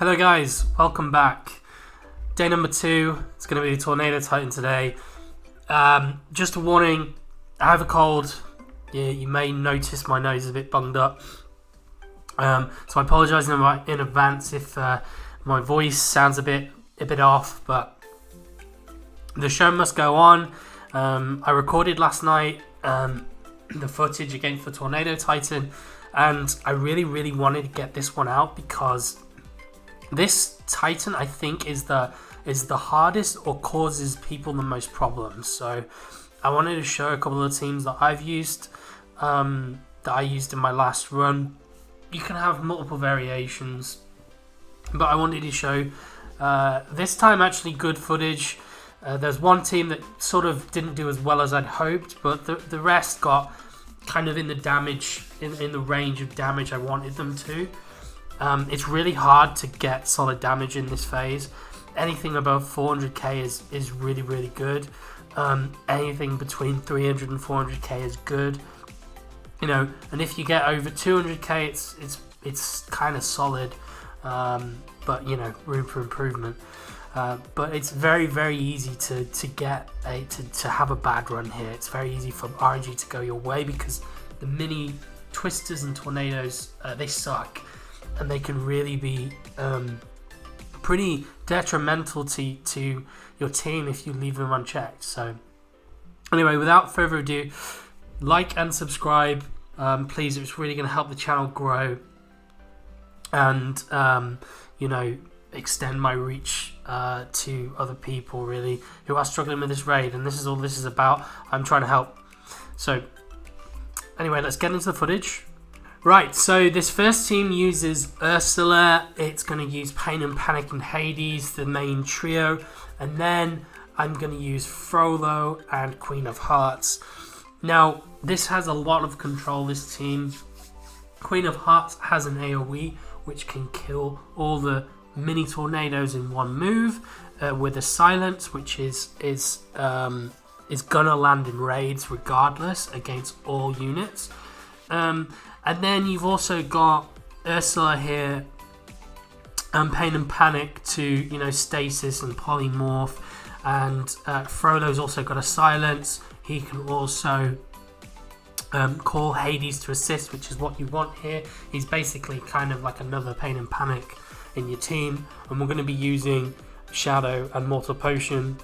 Hello guys, welcome back. Day number 2, it's going to be the Tornado Titan today. Just a warning, I have a cold. You may notice my nose is a bit bunged up. So I apologise in advance if my voice sounds a bit off, but the show must go on. I recorded last night the footage against the Tornado Titan, and I really wanted to get this one out because this Titan, I think, is the hardest or causes people the most problems. So I wanted to show a couple of teams that I've used, that I used in my last run. You can have multiple variations, but I wanted to show this time actually good footage. There's one team that sort of didn't do as well as I'd hoped, but the rest got kind of in the damage, in the range of damage I wanted them to. It's really hard to get solid damage in this phase. Anything above 400k is really good. Anything between 300 and 400k is good. You know, and if you get over 200k, it's kind of solid. But you know, room for improvement. But it's very easy to get to have a bad run here. It's very easy for RNG to go your way because the mini twisters and tornadoes, they suck. And they can really be pretty detrimental to your team if you leave them unchecked. So anyway, without further ado, like and subscribe, please. It's really going to help the channel grow and you know, extend my reach to other people really who are struggling with this raid. And this is all this is about. I'm trying to help. So anyway, let's get into the footage. Right, so this first team uses Ursula. It's going to use Pain and Panic and Hades, the main trio. And then I'm going to use Frollo and Queen of Hearts. Now, this has a lot of control, this team. Queen of Hearts has an AoE, which can kill all the mini tornadoes in one move, with a silence, which is gonna land in raids regardless against all units. And then you've also got Ursula here and Pain and Panic to, you know, stasis and polymorph. And Frollo's also got a silence. He can also call Hades to assist, which is what you want here. He's basically kind of like another Pain and Panic in your team. And we're going to be using Shadow and Mortal Potion.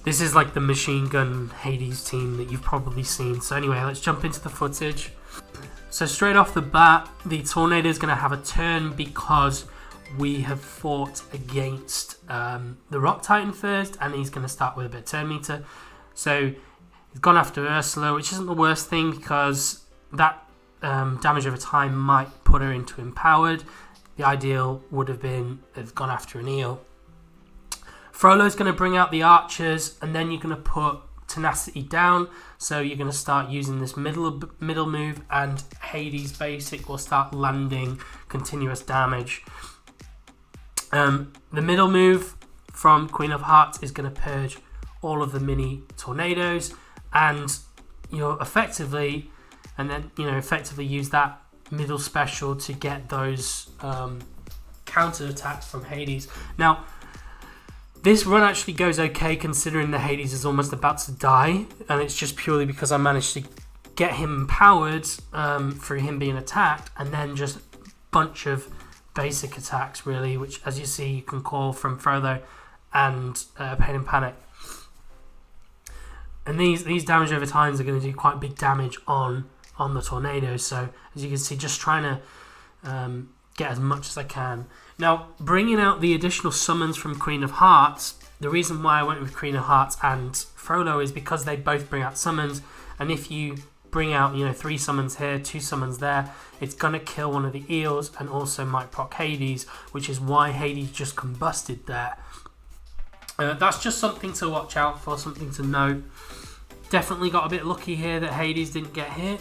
This is like the machine gun Hades team that you've probably seen. So anyway, let's jump into the footage. So straight off the bat, the Tornado is going to have a turn because we have fought against the Rock Titan first, and he's going to start with a bit of turn meter. So he's gone after Ursula, which isn't the worst thing because that damage over time might put her into empowered. The ideal would have been have gone after an eel. Frollo's going to bring out the archers, and then you're going to put tenacity down. So you're going to start using this middle move, and Hades basic will start landing continuous damage. The middle move from Queen of Hearts is going to purge all of the mini tornadoes, and you'll effectively use that middle special to get those counter attacks from Hades. Now, this run actually goes okay considering the Hades is almost about to die, and it's just purely because I managed to get him empowered through him being attacked, and then just a bunch of basic attacks really, which as you see you can call from Frollo and Pain and Panic. And these damage over times are going to do quite big damage on the tornado. So as you can see, just trying to get as much as I can. Now, bringing out the additional summons from Queen of Hearts, the reason why I went with Queen of Hearts and Frollo is because they both bring out summons, and if you bring out, you know, 3 summons here, 2 summons there, it's going to kill one of the eels and also might proc Hades, which is why Hades just combusted there. That's just something to watch out for, something to note. Definitely got a bit lucky here that Hades didn't get hit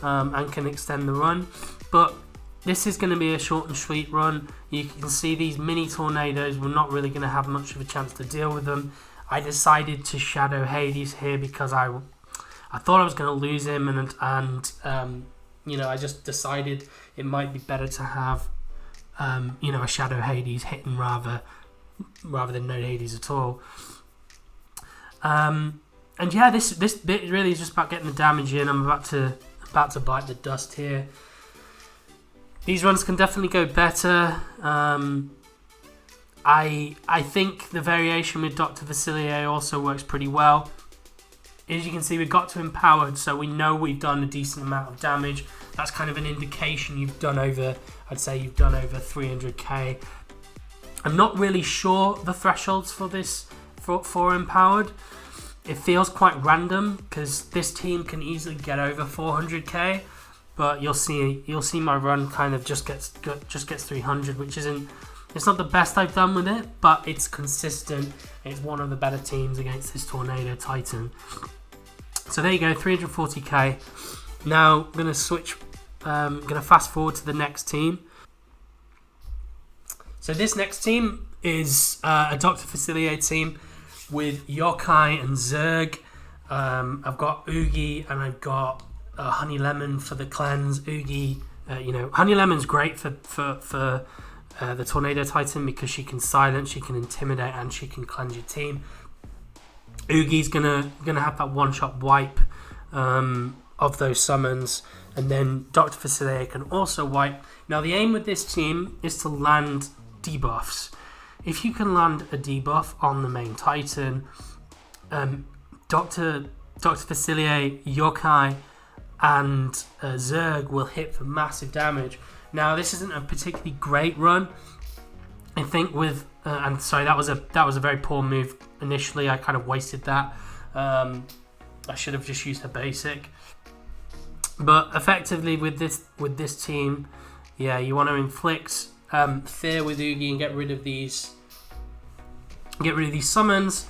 and can extend the run, but this is going to be a short and sweet run. You can see these mini tornadoes, we're not really going to have much of a chance to deal with them. I decided to shadow Hades here because I thought I was going to lose him, and you know, I just decided it might be better to have a Shadow Hades hitting rather than no Hades at all. And yeah, this bit really is just about getting the damage in. I'm about to bite the dust here. These runs can definitely go better. I think the variation with Dr. Facilier also works pretty well. As you can see, we've got to empowered, so we know we've done a decent amount of damage. That's kind of an indication you've done over 300k. I'm not really sure the thresholds for this for empowered. It feels quite random because this team can easily get over 400k, but you'll see my run kind of just gets 300, which isn't. It's not the best I've done with it, but it's consistent. It's one of the better teams against this Tornado Titan. So there you go, 340k. Now I'm going to switch. I'm going to fast forward to the next team. So this next team is a Dr. Facilier team with Yokai and Zerg. I've got Oogie and I've got Honey Lemon for the cleanse. Oogie, Honey Lemon's great for the Tornado Titan because she can silence, she can intimidate, and she can cleanse your team. Oogie's gonna have that one-shot wipe of those summons, and then Dr. Facilier can also wipe. Now the aim with this team is to land debuffs. If you can land a debuff on the main Titan, Dr. Facilier, Yokai, and Zerg will hit for massive damage. Now this isn't a particularly great run. I think with and sorry, that was a very poor move initially. I kind of wasted that. I should have just used the basic. But effectively with this team, yeah, you want to inflict fear with Oogie and get rid of these summons.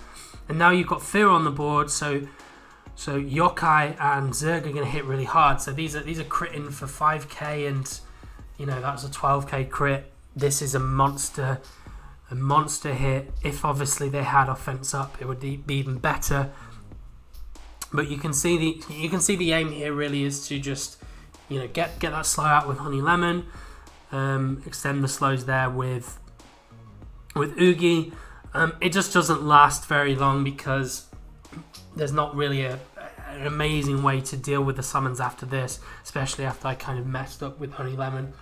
And now you've got fear on the board, so Yokai and Zerg are going to hit really hard. So these are critting for 5k, and that's a 12k crit. This is a monster hit. If obviously they had offense up, it would be even better. But you can see the aim here really is to just get that slow out with Honey Lemon, extend the slows there with Oogie. It just doesn't last very long because there's not really an amazing way to deal with the summons after this, especially after I kind of messed up with Honey Lemon.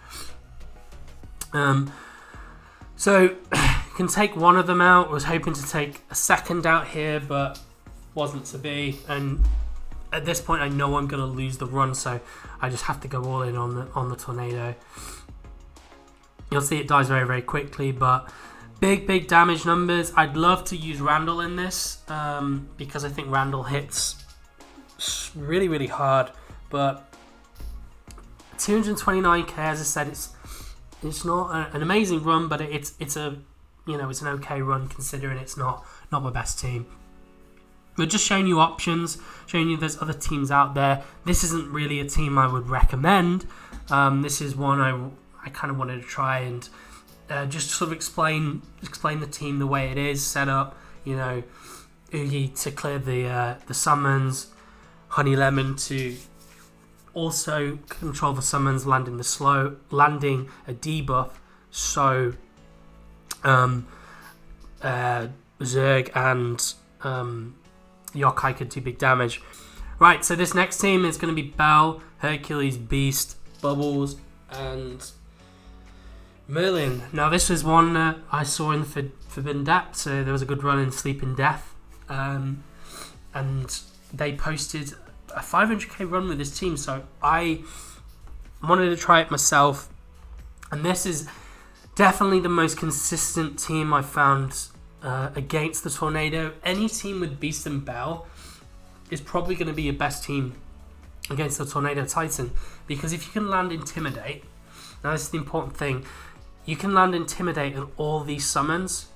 So can take one of them out. Was hoping to take a second out here, but wasn't to be. And at this point, I know I'm going to lose the run, so I just have to go all in on the Tornado. You'll see it dies very, very quickly, but big damage numbers. I'd love to use Randall in this because I think Randall hits really, really hard. But 229k, as I said, it's not an amazing run, but it's an okay run considering it's not my best team. We're just showing you options, showing you there's other teams out there. This isn't really a team I would recommend. This is one I kind of wanted to try and just sort of explain the team the way it is set up. Oogie to clear the summons, Honey Lemon to also control the summons, landing a debuff. So Zerg and Yokai could do big damage. Right, so this next team is going to be Bell, Hercules, Beast, Bubbles, and Merlin. Now this was one I saw in Forbidden Depth, so there was a good run in Sleep in Death, and they posted a 500k run with this team, so I wanted to try it myself. And this is definitely the most consistent team I found against the Tornado. Any team with Beast and Bell is probably going to be your best team against the Tornado Titan, because if you can land Intimidate, now this is the important thing, you can land Intimidate in all these summons.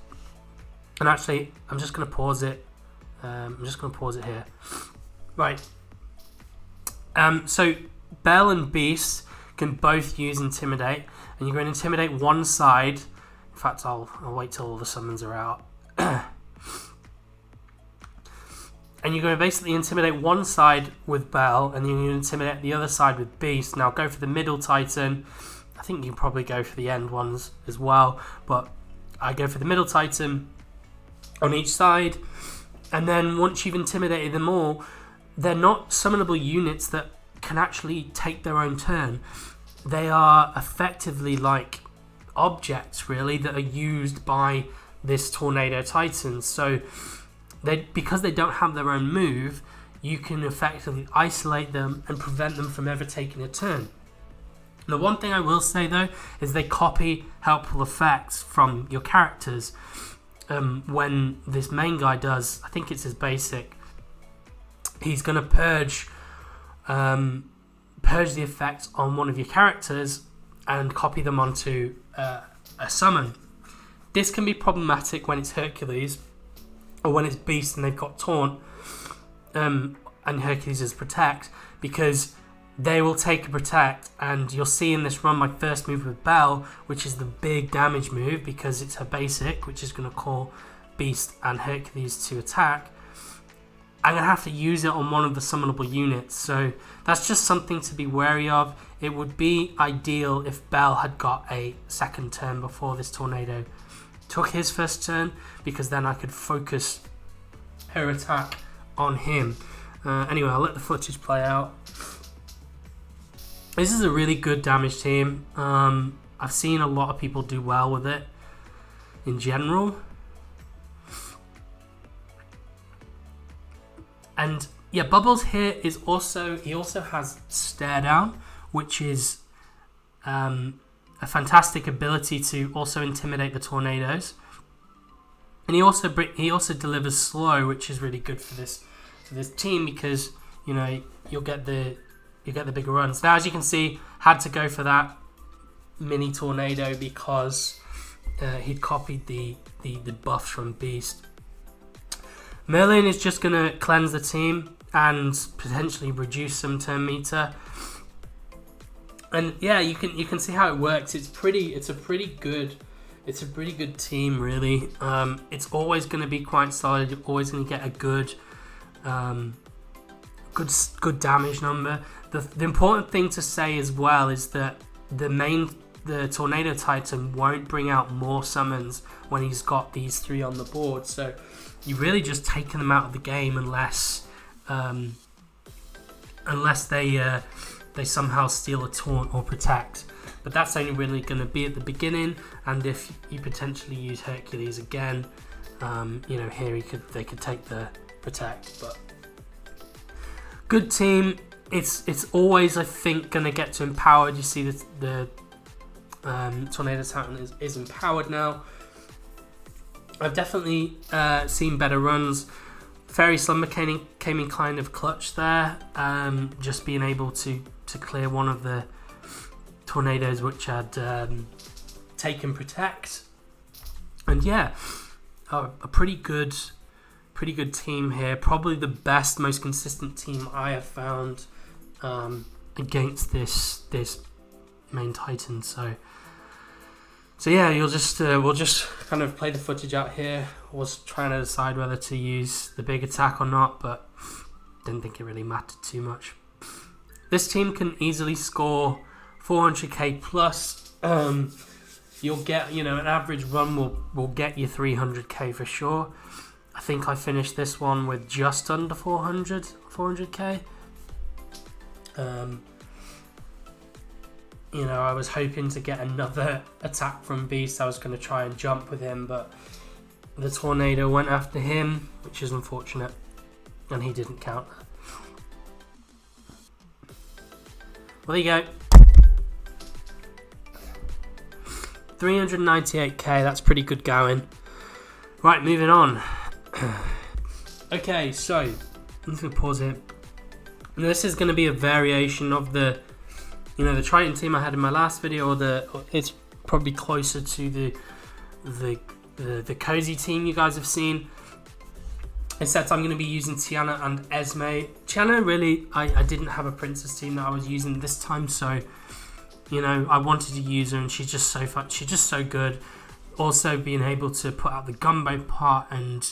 And actually, I'm just going to pause it. Here. Right. So Bell and Beast can both use Intimidate, and you're going to intimidate one side. In fact, I'll wait till all the summons are out. And you're going to basically intimidate one side with Bell, and then you're going to intimidate the other side with Beast. Now go for the middle Titan, I think you can probably go for the end ones as well, but I go for the middle Titan on each side. And then once you've intimidated them all, they're not summonable units that can actually take their own turn. They are effectively like objects, really, that are used by this Tornado Titan. So because they don't have their own move, you can effectively isolate them and prevent them from ever taking a turn. The one thing I will say though is they copy helpful effects from your characters. When this main guy does, I think it's his basic, he's going to purge the effects on one of your characters and copy them onto a summon. This can be problematic when it's Hercules or when it's Beast and they've got Taunt, and Hercules is Protect, because they will take a Protect, and you'll see in this run my first move with Belle, which is the big damage move because it's her basic, which is going to call Beast and Hercules to attack. I'm going to have to use it on one of the summonable units, so that's just something to be wary of. It would be ideal if Belle had got a second turn before this Tornado took his first turn, because then I could focus her attack on him. Anyway, I'll let the footage play out. This is a really good damage team. I've seen a lot of people do well with it in general. And yeah, Bubbles here is also, he also has Stare Down, which is a fantastic ability to also intimidate the Tornadoes. And he also delivers Slow, which is really good for this team, because you know you'll get the bigger runs. Now, as you can see, had to go for that mini Tornado because he'd copied the buffs from Beast. Merlin is just going to cleanse the team and potentially reduce some turn meter. And yeah, you can see how it works. It's a pretty good team, really. It's always going to be quite solid. You're always going to get a good damage number. The important thing to say as well is that the Tornado Titan won't bring out more summons when he's got these 3 on the board. So you're really just taking them out of the game unless they somehow steal a Taunt or Protect. But that's only really going to be at the beginning, and if you potentially use Hercules again, here they could take the Protect. But good team. It's always, I think, going to get to empowered. You see the Tornado Titan is empowered now. I've definitely seen better runs. Fairy Slumber came in kind of clutch there, just being able to clear one of the Tornadoes which had taken Protect. And yeah, a pretty good team here. Probably the best, most consistent team I have found against this main Titan. So yeah, we'll just kind of play the footage out here. I was trying to decide whether to use the big attack or not, but didn't think it really mattered too much. This team can easily score 400k plus. You'll get, an average run will get you 300k for sure. I think I finished this one with just under 400k. I was hoping to get another attack from Beast. I was going to try and jump with him, but the Tornado went after him, which is unfortunate, and he didn't counter. Well, there you go. 398k, that's pretty good going. Right, moving on. Okay, so I'm just going to pause here. Now, this is going to be a variation of the Triton team I had in my last video, or it's probably closer to the cozy team you guys have seen. Except I'm going to be using Tiana and Esme. Tiana, really, I didn't have a princess team that I was using this time, so I wanted to use her, and she's just so fun. She's just so good. Also, being able to put out the gumbo part and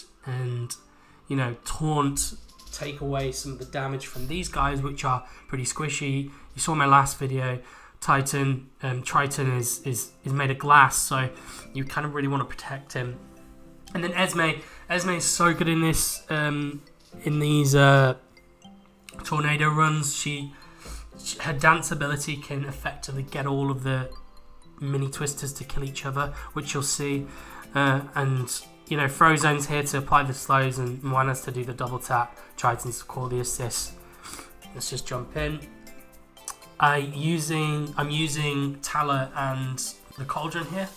taunt, take away some of the damage from these guys, which are pretty squishy. You saw my last video. Titan. Triton is made of glass, so you kind of really want to protect him. And then Esme is so good in this, in these tornado runs. Her dance ability can effectively get all of the mini twisters to kill each other, which you'll see. And you know, Frozone's here to apply the slows, and Moana's to do the double tap. Triton's to call the assist. Let's just jump in. I'm using Tala and the Cauldron here.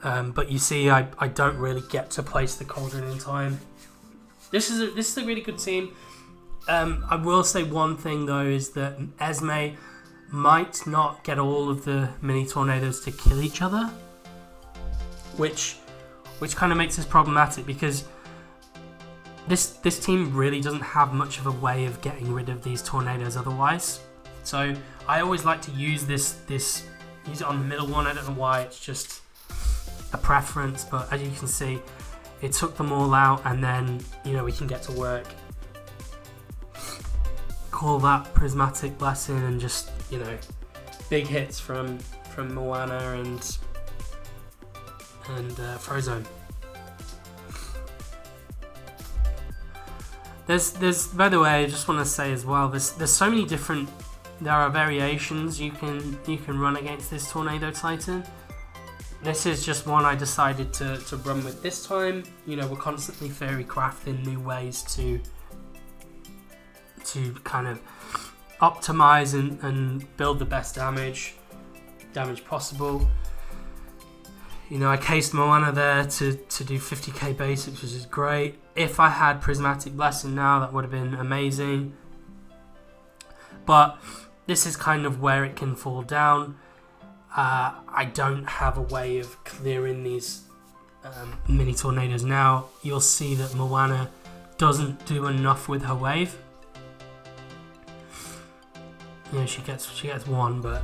But you see, I don't really get to place the Cauldron in time. This is a really good team. I will say one thing though, is that Esme might not get all of the mini tornadoes to kill each other, which kind of makes this problematic, because this team really doesn't have much of a way of getting rid of these tornadoes otherwise. So I always like to use use it on the middle one. I don't know why, it's just a preference, but as you can see, it took them all out, and then, you know, we can get to work. Call that Prismatic Blessing, and just, you know, big hits from Moana and Frozone. There's by the way, I just want to say as well, there's so many different, there are variations you can run against this Tornado Titan. This is just one I decided to run with this time. You know, we're constantly fairy crafting new ways to kind of optimize and build the best damage possible. You know, I cased Moana there to do 50k basics, which is great. If I had Prismatic Blessing now, that would have been amazing. But this is kind of where it can fall down. I don't have a way of clearing these mini tornadoes now. You'll see that Moana doesn't do enough with her wave. You know, she gets one, but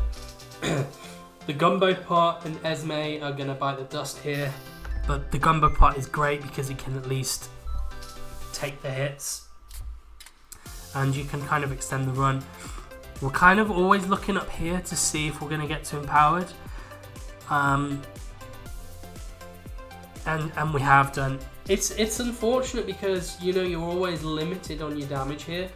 the Gumbo Pot and Esme are going to bite the dust here. But the Gumbo Pot is great because it can at least take the hits, and you can kind of extend the run. We're kind of always looking up here to see if we're going to get to Empowered. And we have done. It's unfortunate because, you know, you're always limited on your damage here.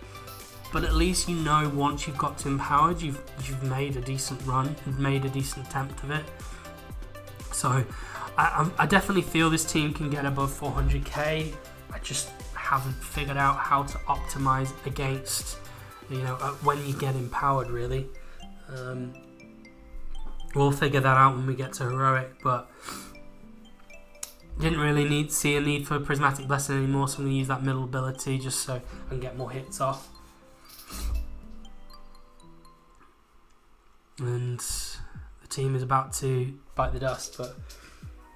But at least, you know, once you've got to Empowered, you've made a decent run, you've made a decent attempt of it. So I definitely feel this team can get above 400k. I just haven't figured out how to optimize against, you know, when you get Empowered, really. We'll figure that out when we get to Heroic, but didn't really see a need for Prismatic Blessing anymore, so I'm going to use that middle ability just so I can get more hits off. And the team is about to bite the dust, but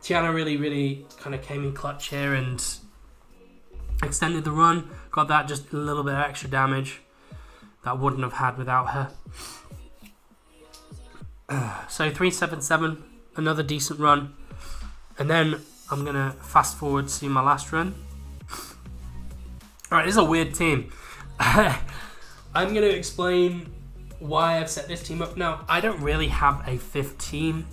Tiana really kind of came in clutch here and extended the run. Got that just a little bit of extra damage that I wouldn't have had without her. So 377, another decent run. And then I'm going to fast forward to my last run. Alright, this is a weird team. I'm going to explain why I've set this team up. Now, I don't really have a fifth team.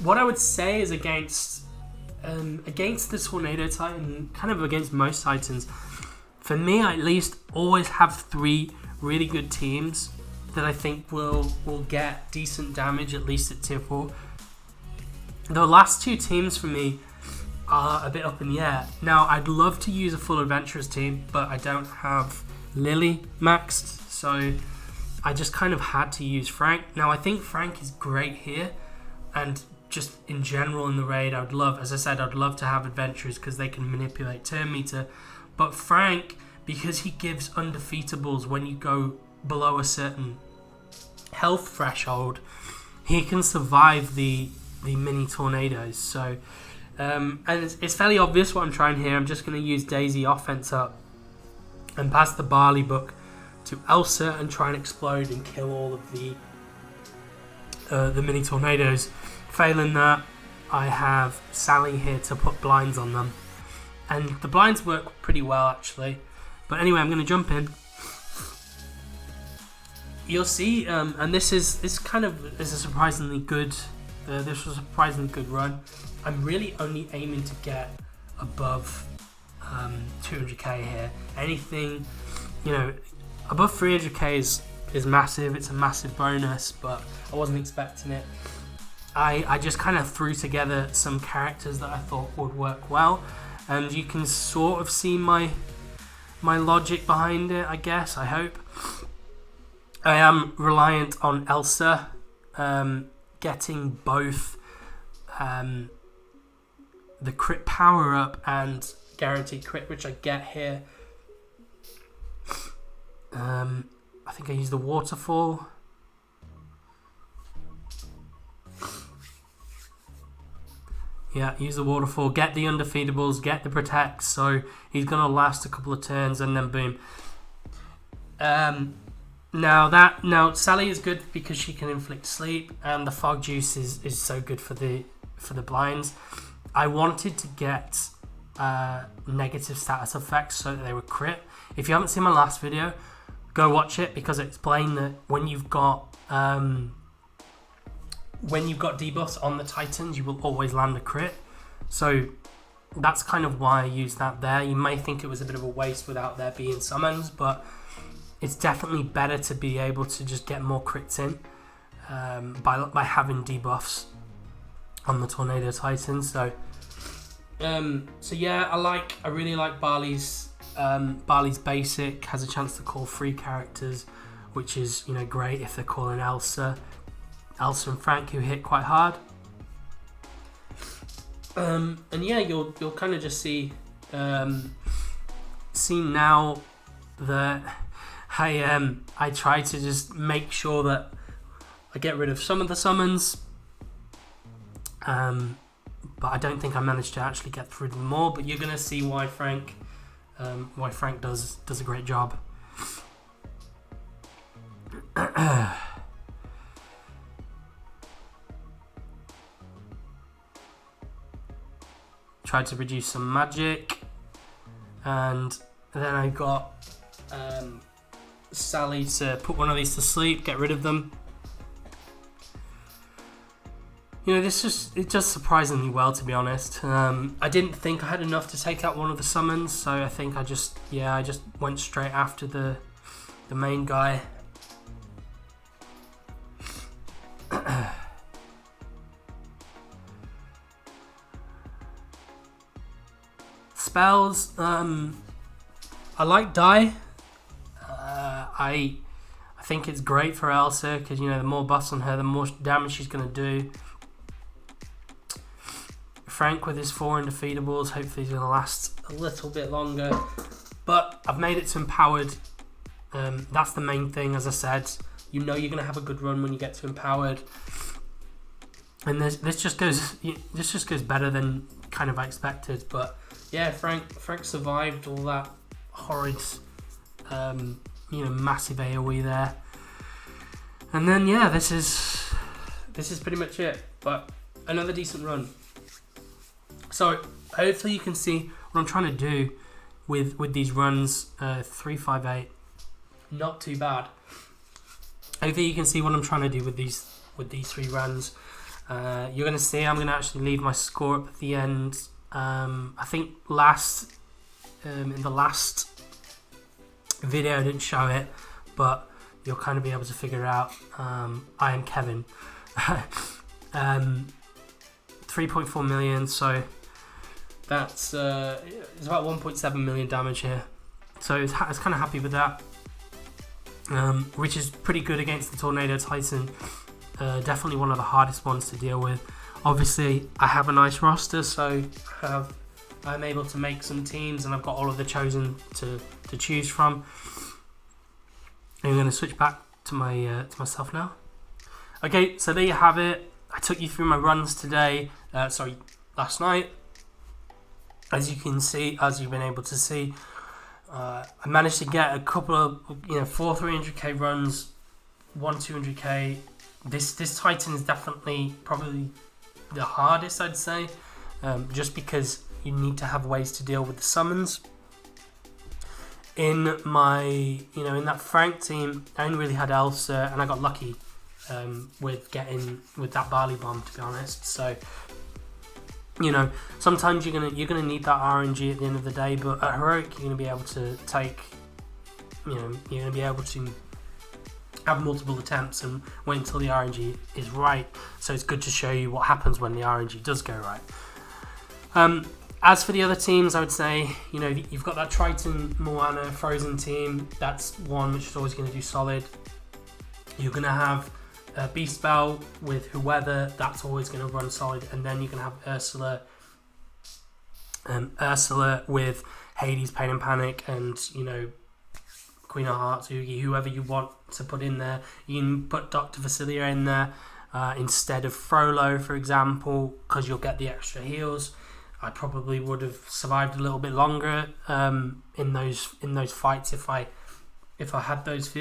What I would say is against the Tornado Titan, kind of against most Titans, for me I at least always have three really good teams that I think will get decent damage, at least at tier 4. The last two teams for me are a bit up in the air. Now, I'd love to use a full Adventurers team, but I don't have Lily maxed, so I just kind of had to use Frank. Now, I think Frank is great here, and just in general in the raid, I'd love to have Adventurers because they can manipulate turn meter. But Frank, because he gives undefeatables when you go below a certain health threshold, he can survive the mini tornadoes. So, and it's fairly obvious what I'm trying here. I'm just going to use Daisy offense up and pass the Barley Book to Elsa and try and explode and kill all of the mini tornadoes. Failing that, I have Sally here to put blinds on them, and the blinds work pretty well actually. But anyway, I'm going to jump in. you'll see, and this is a surprisingly good. This was a surprisingly good run. I'm really only aiming to get above 200k here. Anything, above 300k is massive. It's a massive bonus, but I wasn't expecting it. I just kind of threw together some characters that I thought would work well, and you can sort of see my logic behind it, I guess, I hope. I am reliant on Elsa getting both the crit power up and guaranteed crit, which I get here. I think I used the waterfall. Yeah, use the waterfall, get the undefeatables, get the protects, so he's going to last a couple of turns and then boom. Now Sally is good because she can inflict sleep, and the fog juice is so good for the blinds. I wanted to get negative status effects so that they would crit. If you haven't seen my last video, go watch it, because I explained that when you've got debuffs on the Titans, you will always land a crit. So that's kind of why I used that there. You may think it was a bit of a waste without there being summons, but it's definitely better to be able to just get more crits in by having debuffs on the Tornado Titans. So yeah, I really like Barley's basic. Has a chance to call 3 characters, which is great if they're calling Elsa and Frank, who hit quite hard. And yeah, you'll kind of just see now that I try to just make sure that I get rid of some of the summons, but I don't think I managed to actually get through them all. But you're gonna see why Frank does a great job. Tried to reduce some magic, and then I got Sally to put one of these to sleep, get rid of them. It does surprisingly well, to be honest. I didn't think I had enough to take out one of the summons, so I think I just went straight after the main guy. Spells, I like Die. I think it's great for Elsa because the more buffs on her, the more damage she's going to do. Frank with his 4 undefeatables, hopefully he's going to last a little bit longer. But I've made it to empowered. That's the main thing, as I said. You're going to have a good run when you get to empowered. And this just goes better than kind of I expected. But yeah, Frank survived all that horrid, massive AoE there. And then yeah, this is pretty much it. But another decent run. So hopefully you can see what I'm trying to do with these runs. 358, not too bad. Hopefully you can see what I'm trying to do with these 3 runs. You're going to see I'm going to actually leave my score up at the end. I think in the last video I didn't show it, but you'll kind of be able to figure out. I am Kevin. 3.4 million, so that's it's about 1.7 million damage here. So I was kind of happy with that, which is pretty good against the Tornado Titan. Definitely one of the hardest ones to deal with. Obviously, I have a nice roster, so I'm able to make some teams, and I've got all of the chosen to choose from. I'm going to switch back to myself now. Okay, so there you have it. I took you through my runs today. Last night. As you've been able to see, I managed to get a couple of 4 300k runs, 1 200k. This Titan is definitely probably the hardest, I'd say, just because you need to have ways to deal with the summons. in my, in that Frank team, I only really had Elsa, and I got lucky with that barley bomb, to be honest. So, sometimes you're gonna need that RNG at the end of the day, but at heroic you're gonna be able to take, you're gonna be able to have multiple attempts and wait until the RNG is right. So it's good to show you what happens when the RNG does go right. As for the other teams, I would say, you've got that Triton, Moana, Frozen team. That's one which is always going to do solid. You're going to have Beast Belle with Whoever. That's always going to run solid. And then you're going to have Ursula with Hades, Pain and Panic, and, Queen of Hearts, Oogie, whoever you want to put in there. You can put Dr. Vasilia in there instead of Frollo, for example, because you'll get the extra heals. I probably would have survived a little bit longer in those fights if I had those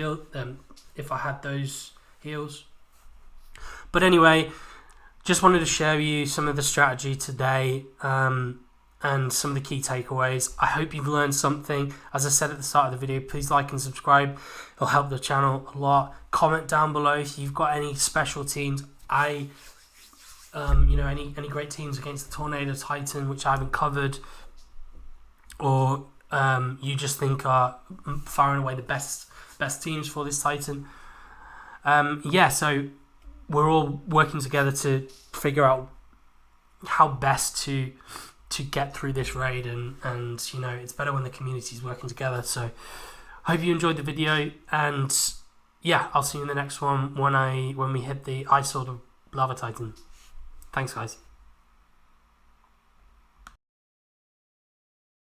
heals. But anyway, just wanted to share with you some of the strategy today and some of the key takeaways. I hope you've learned something. As I said at the start of the video, please like and subscribe. It'll help the channel a lot. Comment down below if you've got any special teams. Any great teams against the Tornado Titan which I haven't covered, or you just think are far and away the best teams for this Titan. So we're all working together to figure out how best to get through this raid, and it's better when the community is working together. So hope you enjoyed the video, and I'll see you in the next one when we hit the Ice Sword of Lava Titan. Thanks, guys.